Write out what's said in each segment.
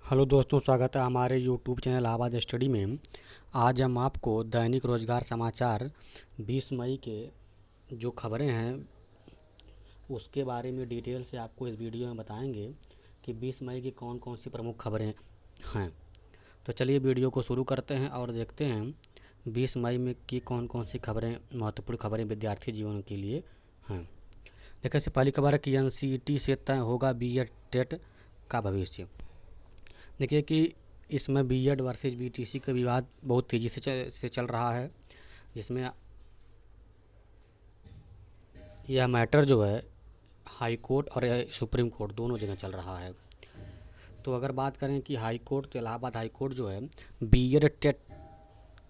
Hello दोस्तों, स्वागत है हमारे यूट्यूब चैनल इलाहाबाद स्टडी में। आज हम आपको दैनिक रोजगार समाचार 20 मई के जो खबरें हैं उसके बारे में डिटेल से आपको इस वीडियो में बताएंगे कि 20 मई की कौन कौन सी प्रमुख खबरें हैं। तो चलिए वीडियो को शुरू करते हैं और देखते हैं 20 मई में की कौन कौन सी खबरें, महत्वपूर्ण खबरें विद्यार्थी जीवन के लिए हैं। देखिए, इससे पहली खबर है कि एनसीईटी से तय होगा बीएड टेट का भविष्य। देखिए कि इसमें बीएड वर्सेज बीटीसी का विवाद बहुत तेज़ी से चल रहा है, जिसमें यह मैटर जो है हाई कोर्ट और सुप्रीम कोर्ट दोनों जगह चल रहा है। तो अगर बात करें कि हाई कोर्ट, तो इलाहाबाद हाई कोर्ट जो है बीएड टेट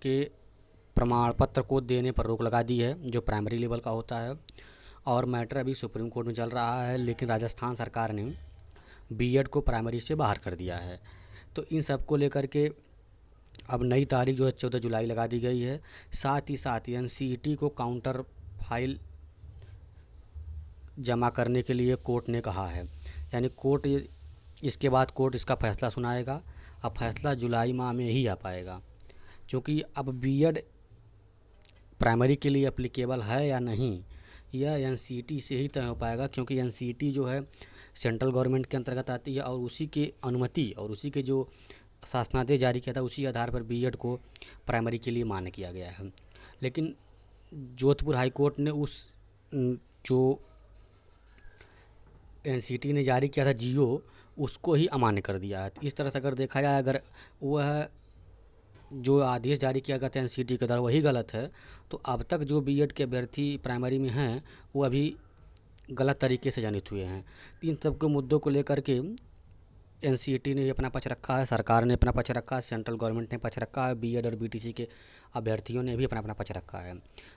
के प्रमाण पत्र को देने पर रोक लगा दी है, जो प्राइमरी लेवल का होता है। और मैटर अभी सुप्रीम कोर्ट में चल रहा है, लेकिन राजस्थान सरकार ने बीएड को प्राइमरी से बाहर कर दिया है। तो इन सब को लेकर के अब नई तारीख जो है 14 जुलाई लगा दी गई है। साथ ही साथ एनसीईटी को काउंटर फाइल जमा करने के लिए कोर्ट ने कहा है, यानी कोर्ट इसके बाद कोर्ट इसका फैसला सुनाएगा। अब फैसला जुलाई माह में ही आ पाएगा, क्योंकि अब बीएड प्राइमरी के लिए एप्लीकेबल है या नहीं, यह एनसीईटी से ही तय हो पाएगा, क्योंकि एनसीईटी जो है सेंट्रल गवर्नमेंट के अंतर्गत आती है और उसी के अनुमति और उसी के जो शासनादेश जारी किया था उसी आधार पर बीएड को प्राइमरी के लिए मान्य किया गया है। लेकिन जोधपुर हाई कोर्ट ने उस जो एनसीईटी ने जारी किया था जीओ, उसको ही अमान्य कर दिया है। इस तरह से अगर देखा जाए, अगर वह जो आदेश जारी किया गया था एनसीईटी के द्वारा वही गलत है, तो अब तक जो बीएड के अभ्यर्थी प्राइमरी में हैं वो अभी गलत तरीके से चयनित हुए हैं। इन सब के मुद्दों को लेकर के एनसीईटी ने भी अपना पक्ष रखा है, सरकार ने अपना पक्ष रखा है, सेंट्रल गवर्नमेंट ने पक्ष रखा है, बीएड और बीटीसी के अभ्यर्थियों ने भी अपना अपना पक्ष रखा है।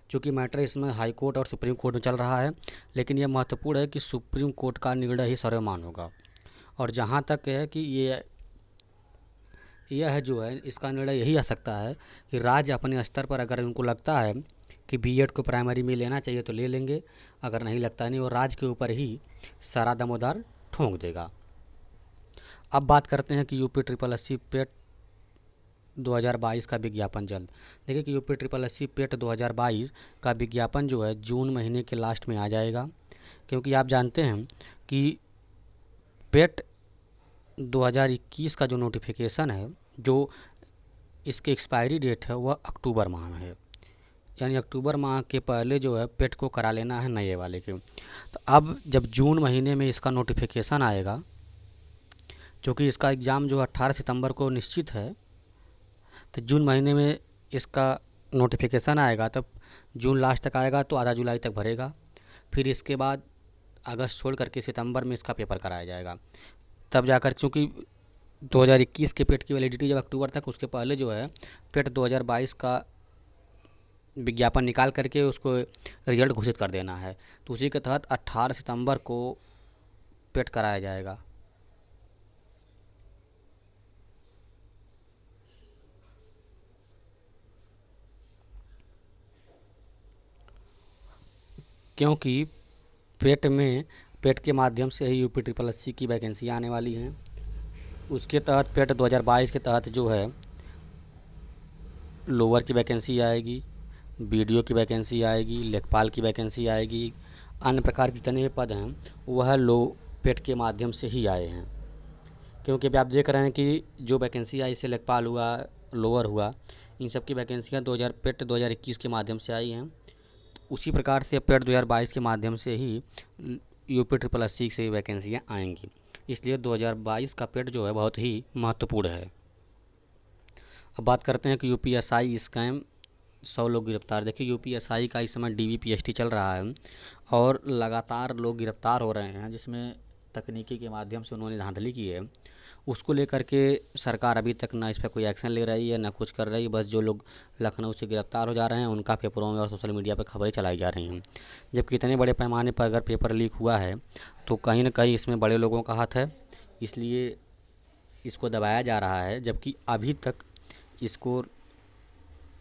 चूँकि मैटर इसमें हाई कोर्ट और सुप्रीम कोर्ट में चल रहा है, लेकिन यह महत्वपूर्ण है कि सुप्रीम कोर्ट का निर्णय ही सर्वमान्य होगा। और जहाँ तक है कि यह जो है इसका निर्णय यही आ सकता है कि राज्य अपने स्तर पर अगर उनको लगता है कि बीएड को प्राइमरी में लेना चाहिए तो ले लेंगे, अगर नहीं लगता नहीं, और राज्य के ऊपर ही सारा दामोदर ठोंक देगा। अब बात करते हैं कि यूपी ट्रिपल एससी पेट 2022 का विज्ञापन जल्द। देखिए कि यूपी ट्रिपल एससी पेट 2022 का विज्ञापन जो है जून महीने के लास्ट में आ जाएगा, क्योंकि आप जानते हैं कि पेट 2021 का जो नोटिफिकेशन है, जो इसकी एक्सपायरी डेट है वह अक्टूबर माह में है, यानी अक्टूबर माह के पहले जो है पेट को करा लेना है नए वाले के। तो अब जब जून महीने में इसका नोटिफिकेशन आएगा, क्योंकि इसका एग्ज़ाम जो 18 सितंबर को निश्चित है, तो जून महीने में इसका नोटिफिकेशन आएगा, तब जून लास्ट तक आएगा तो आधा जुलाई तक भरेगा। फिर इसके बाद अगस्त छोड़ करके सितंबर में इसका पेपर कराया जाएगा, तब जाकर, क्योंकि 2021 के पेट की वैलिडिटी जब अक्टूबर तक, उसके पहले जो है पेट 2022 का विज्ञापन निकाल करके उसको रिजल्ट घोषित कर देना है। तो उसी के तहत 18 सितंबर को पेट कराया जाएगा। क्योंकि पेट के माध्यम से ही यूपी ट्रिपल एससी की वैकेंसी आने वाली हैं। उसके तहत पेट 2022 के तहत जो है लोअर की वैकेंसी आएगी, बीडीओ की वैकेंसी आएगी, लेखपाल की वैकेंसी आएगी, अन्य प्रकार के जितने पद हैं वह पेट के माध्यम से ही आए हैं। क्योंकि अभी आप देख रहे हैं कि जो वैकेंसी आई, इससे लेखपाल हुआ, लोअर हुआ, इन सब की वैकेंसियाँ पेट 2021 के माध्यम से आई हैं। उसी प्रकार से पेट 2022 के माध्यम से ही यूपी ट्रिपल एससी से वैकेंसियाँ आएंगी। इसलिए 2022 का पेट जो है बहुत ही महत्वपूर्ण है। अब बात करते हैं कि यूपीएसआई स्कैम 100 लोग गिरफ्तार। देखिए, यूपीएसआई का इस समय डीवीपीएसटी चल रहा है और लगातार लोग गिरफ्तार हो रहे हैं, जिसमें तकनीकी के माध्यम से उन्होंने धांधली की है। उसको लेकर के सरकार अभी तक ना इस पर कोई एक्शन ले रही है, ना कुछ कर रही है। बस जो लोग लखनऊ से गिरफ्तार हो जा रहे हैं उनका पेपरों में और सोशल मीडिया पर खबरें चलाई जा रही हैं। जबकि इतने बड़े पैमाने पर अगर पेपर लीक हुआ है तो कहीं ना कहीं इसमें बड़े लोगों का हाथ है, इसलिए इसको दबाया जा रहा है। जबकि अभी तक इसको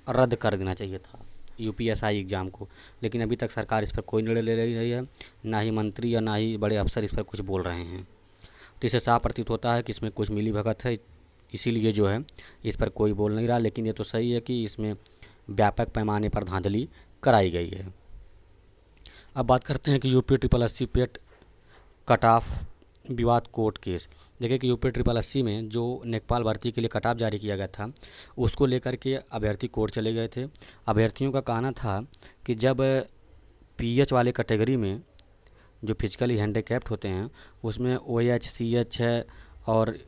रद्द कर देना चाहिए था यूपीएसआई एग्ज़ाम को, लेकिन अभी तक सरकार इस पर कोई निर्णय ले रही है, ना ही मंत्री या ना ही बड़े अफसर इस पर कुछ बोल रहे हैं। तो इससे साफ प्रतीत होता है कि इसमें कुछ मिलीभगत है, इसीलिए जो है इस पर कोई बोल नहीं रहा। लेकिन ये तो सही है कि इसमें व्यापक पैमाने पर धांधली कराई गई है। अब बात करते हैं कि यूपी ट्रिपल एससी पेट कट ऑफ विवाद कोर्ट केस। देखिए कि यूपी ट्रिपल एससी में जो लेखपाल भर्ती के लिए कट ऑफ जारी किया गया था, उसको लेकर के अभ्यर्थी कोर्ट चले गए थे। अभ्यर्थियों का कहना था कि जब पीएच वाले कैटेगरी में जो फिजिकली हैंडीकैप्ड होते हैं उसमें ओएच, सीएच है और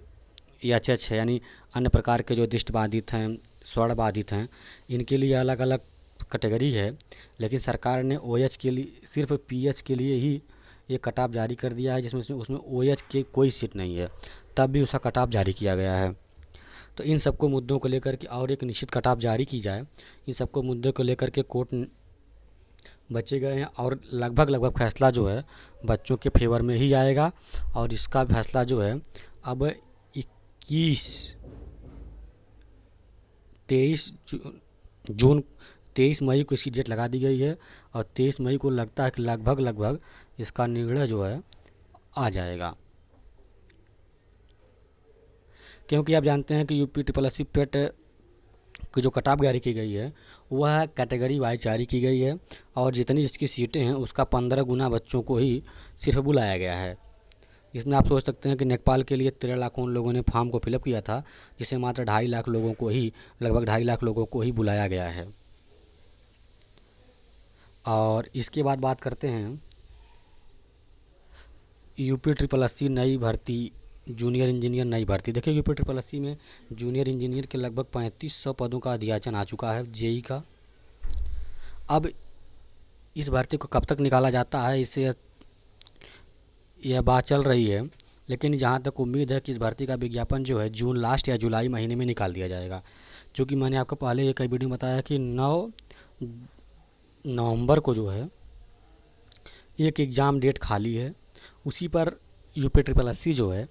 एचएच है, यानी अन्य प्रकार के जो दृष्टिबाधित हैं, स्वर्ण बाधित हैं, इनके लिए अलग अलग कैटेगरी है। लेकिन सरकार ने ओएच के लिए, सिर्फ पीएच के लिए ही ये कट ऑफ जारी कर दिया है, जिसमें उसमें ओएच की कोई सीट नहीं है, तब भी उसका कट ऑफ जारी किया गया है। तो इन सबको मुद्दों को लेकर के और एक निश्चित कट ऑफ जारी की जाए, इन सबको मुद्दों को लेकर के कोर्ट बचे गए हैं और लगभग फैसला जो है बच्चों के फेवर में ही आएगा। और इसका फैसला जो है अब 23 मई को इसकी डेट लगा दी गई है और 23 मई को लगता है कि लगभग इसका निर्णय जो है आ जाएगा। क्योंकि आप जानते हैं कि यूपी ट्रिपल एससी पेट की जो कट ऑफ जारी की गई है वह कैटेगरी वाइज जारी की गई है और जितनी इसकी सीटें हैं उसका 15 गुना बच्चों को ही सिर्फ बुलाया गया है। इसमें आप सोच सकते हैं कि लेखपाल के लिए 13 लाख उन लोगों ने फॉर्म को फिलअप किया था, जिसे मात्र 2.5 लाख लोगों को ही, लगभग 2.5 लाख लोगों को ही बुलाया गया है। और इसके बाद बात करते हैं यूपी ट्रिपल एससी नई भर्ती, जूनियर इंजीनियर नई भर्ती। देखिए यूपी ट्रिपल एससी में जूनियर इंजीनियर के लगभग 3500 पदों का अध्याचन आ चुका है जेई का। अब इस भर्ती को कब तक निकाला जाता है, इससे यह बात चल रही है। लेकिन जहाँ तक उम्मीद है कि इस भर्ती का विज्ञापन जो है जून लास्ट या जुलाई महीने में निकाल दिया जाएगा। क्योंकि मैंने आपको पहले कई वीडियो में बताया कि 9 नवंबर को जो है एक एग्ज़ाम डेट खाली है, उसी पर यूपी ट्रिपल एससी जो है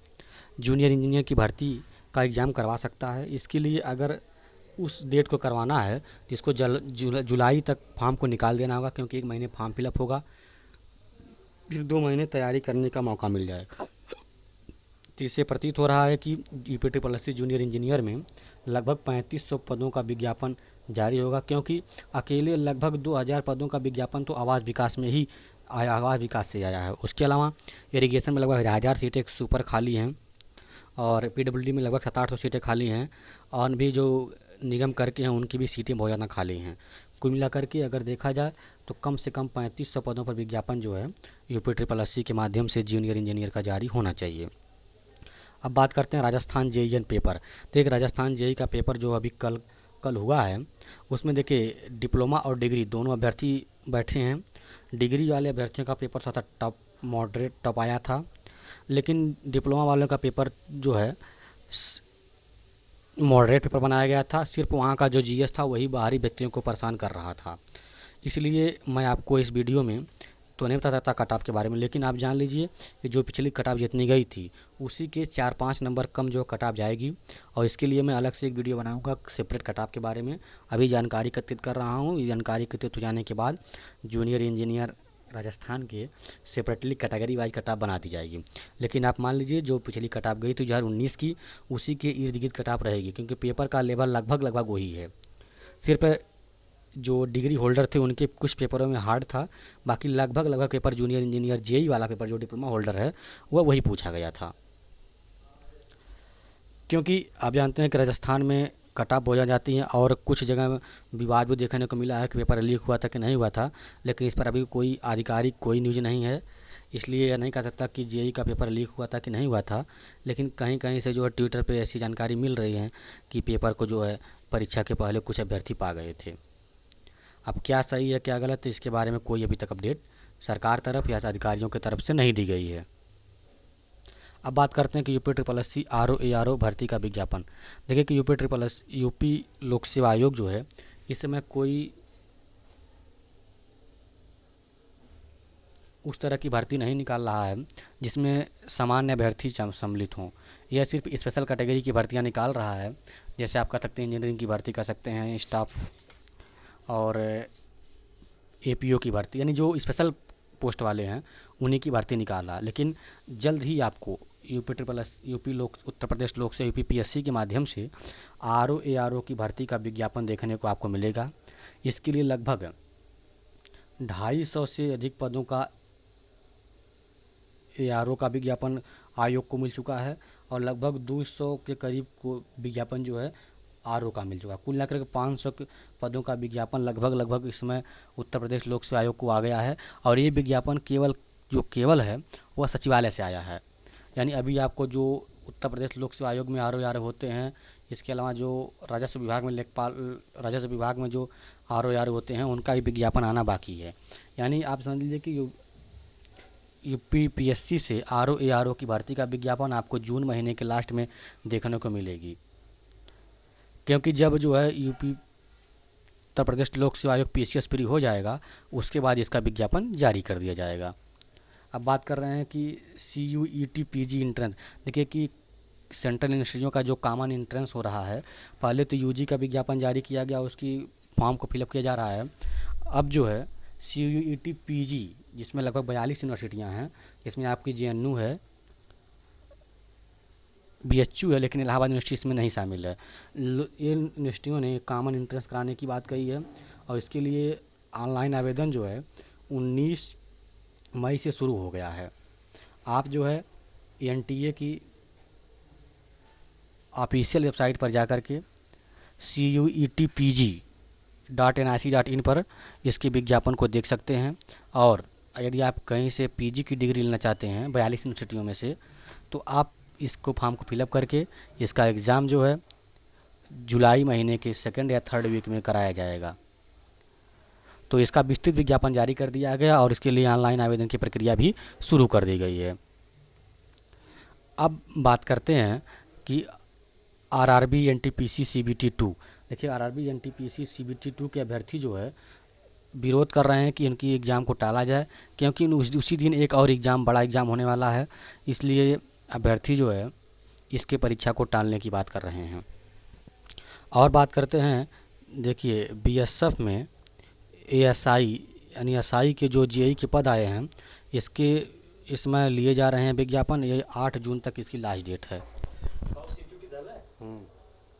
जूनियर इंजीनियर की भर्ती का एग्ज़ाम करवा सकता है। इसके लिए अगर उस डेट को करवाना है तो इसको जुलाई तक फॉर्म को निकाल देना होगा, क्योंकि 1 महीने फॉर्म फिलअप होगा, फिर 2 महीने तैयारी करने का मौका मिल जाएगा। तो इससे प्रतीत हो रहा है कि UP triple SC junior engineer में लगभग 3500 पदों का विज्ञापन जारी होगा, क्योंकि अकेले लगभग 2000 पदों का विज्ञापन तो आवास विकास में ही आया, आवास विकास से आया है। उसके अलावा इरिगेशन में लगभग 1000 सीटें सुपर खाली हैं और पीडब्ल्यूडी में लगभग 700 सीटें खाली हैं और भी जो निगम करके हैं उनकी भी सीटें बहुत ज़्यादा खाली हैं। कुल मिलाकर के अगर देखा जाए तो कम से कम 3500 पदों पर विज्ञापन जो है यूपी ट्रिपल एससी के माध्यम से जूनियर इंजीनियर का जारी होना चाहिए। अब बात करते हैं राजस्थान जेईएन पेपर। तो एक राजस्थान जेई का पेपर जो अभी कल हुआ है, उसमें देखिए डिप्लोमा और डिग्री दोनों अभ्यर्थी बैठे हैं। डिग्री वाले अभ्यर्थियों का पेपर थोड़ा टफ, मॉडरेट टफ आया था, लेकिन डिप्लोमा वालों का पेपर जो है मॉडरेट पेपर बनाया गया था। सिर्फ वहाँ का जो जीएस था वही बाहरी व्यक्तियों को परेशान कर रहा था। इसलिए मैं आपको इस वीडियो में तो नहीं बता सकता कट ऑफ के बारे में, लेकिन आप जान लीजिए कि जो पिछली कट ऑफ जितनी गई थी उसी के 4-5 नंबर कम जो कट ऑफ जाएगी। और इसके लिए मैं अलग से एक वीडियो बनाऊंगा सेपरेट कट ऑफ के बारे में। अभी जानकारी एकत्रित कर रहा हूँ, ये जानकारी एकत्रित हो जाने के बाद जूनियर इंजीनियर राजस्थान के separately category wise cut off बना दी जाएगी। लेकिन आप मान लीजिए जो पिछली कट ऑफ गई थी 2019 की, उसी के इर्द गिर्द कट ऑफ रहेगी, क्योंकि पेपर का लेवल लगभग वही है। सिर्फ जो डिग्री होल्डर थे उनके कुछ पेपरों में हार्ड था, बाकी लगभग पेपर जूनियर इंजीनियर जेई वाला पेपर जो डिप्लोमा होल्डर है वह वही पूछा गया था। क्योंकि आप जानते हैं कि राजस्थान में कट ऑफ हो जाती हैं और कुछ जगह विवाद भी देखने को मिला है कि पेपर लीक हुआ था कि नहीं हुआ था, लेकिन इस पर अभी कोई आधिकारिक कोई न्यूज़ नहीं है, इसलिए यह नहीं कह सकता कि जेई का पेपर लीक हुआ था कि नहीं हुआ था। लेकिन कहीं कहीं से जो है ट्विटर पे ऐसी जानकारी मिल रही है कि पेपर को जो है परीक्षा के पहले कुछ अभ्यर्थी पा गए थे। अब क्या सही है क्या गलत है इसके बारे में कोई अभी तक अपडेट सरकार तरफ या अधिकारियों की तरफ से नहीं दी गई है। अब बात करते हैं कि यूपी ट्रिपल एससी आरओ भर्ती का विज्ञापन। देखिए कि यूपी लोक सेवा आयोग जो है इस समय कोई उस तरह की भर्ती नहीं निकाल रहा है जिसमें सामान्य अभ्यर्थी सम्मिलित हों। यह सिर्फ स्पेशल कैटेगरी की भर्तियां निकाल रहा है, जैसे आप कह सकते हैं इंजीनियरिंग की भर्ती कर सकते हैं, स्टाफ और एपीओ की भर्ती, यानी जो स्पेशल पोस्ट वाले हैं उन्हीं की भर्ती निकाल रहा है। लेकिन जल्द ही आपको यूपी ट्रिपल एस यूपी लोक उत्तर प्रदेश लोक से यूपीपीएससी के माध्यम से आरओ एआरओ की भर्ती का विज्ञापन देखने को आपको मिलेगा। इसके लिए लगभग 250 से अधिक पदों का एआरओ का विज्ञापन आयोग को मिल चुका है और लगभग 200 के करीब को विज्ञापन जो है आरओ का मिल चुका है। कुल मिलाकर के 500 पदों का विज्ञापन लगभग इसमें उत्तर प्रदेश लोक सेवा आयोग को आ गया है। और ये विज्ञापन केवल है वह सचिवालय से आया है। यानी अभी आपको जो उत्तर प्रदेश लोक सेवा आयोग में आरओ एआरओ होते हैं, इसके अलावा जो राजस्व विभाग में लेखपाल राजस्व विभाग में जो आरओ एआरओ होते हैं उनका भी विज्ञापन आना बाकी है। यानी आप समझ लीजिए कि यूपीपीएससी से आरओ एआरओ की भर्ती का विज्ञापन आपको जून महीने के लास्ट में देखने को मिलेगी, क्योंकि जब जो है उत्तर प्रदेश लोक सेवा आयोग पीसीएस फ्री हो जाएगा उसके बाद इसका विज्ञापन जारी कर दिया जाएगा। अब बात कर रहे हैं कि CUET PG इंट्रेंस। देखिए कि सेंट्रल यूनिवर्सिटियों का जो कॉमन इंट्रेंस हो रहा है, पहले तो यूजी का विज्ञापन जारी किया गया, उसकी फॉर्म को फिलअप किया जा रहा है। अब जो है CUET PG जिसमें लगभग 42 यूनिवर्सिटियाँ हैं, इसमें आपकी JNU है, BHU है, लेकिन इलाहाबाद यूनिवर्सिटी इसमें नहीं शामिल है। ये यूनिवर्सिटियों ने कॉमन इंट्रेंस कराने की बात कही है और इसके लिए ऑनलाइन आवेदन जो है 19 मई से शुरू हो गया है। आप जो है NTA की ऑफिशियल वेबसाइट पर जाकर के CUETPG.nic.in पर इसके विज्ञापन को देख सकते हैं। और यदि आप कहीं से PG की डिग्री लेना चाहते हैं 42 यूनिवर्सिटियों में से, तो आप इसको फॉर्म को फिलअप करके इसका एग्ज़ाम जो है जुलाई महीने के 2nd या 3rd वीक में कराया जाएगा। तो इसका विस्तृत विज्ञापन जारी कर दिया गया और इसके लिए ऑनलाइन आवेदन की प्रक्रिया भी शुरू कर दी गई है। अब बात करते हैं कि RRB NTPC CBT 2। देखिए RRB NTPC CBT 2 के अभ्यर्थी जो है विरोध कर रहे हैं कि इनकी एग्ज़ाम को टाला जाए, क्योंकि उसी दिन एक और एग्ज़ाम बड़ा एग्ज़ाम होने वाला है, इसलिए अभ्यर्थी जो है इसके परीक्षा को टालने की बात कर रहे हैं। और बात करते हैं, देखिए BSF में ASI यानी SI के जो JEE के पद आए हैं, इसमें लिए जा रहे हैं विज्ञापन। ये 8 जून तक इसकी लास्ट डेट है।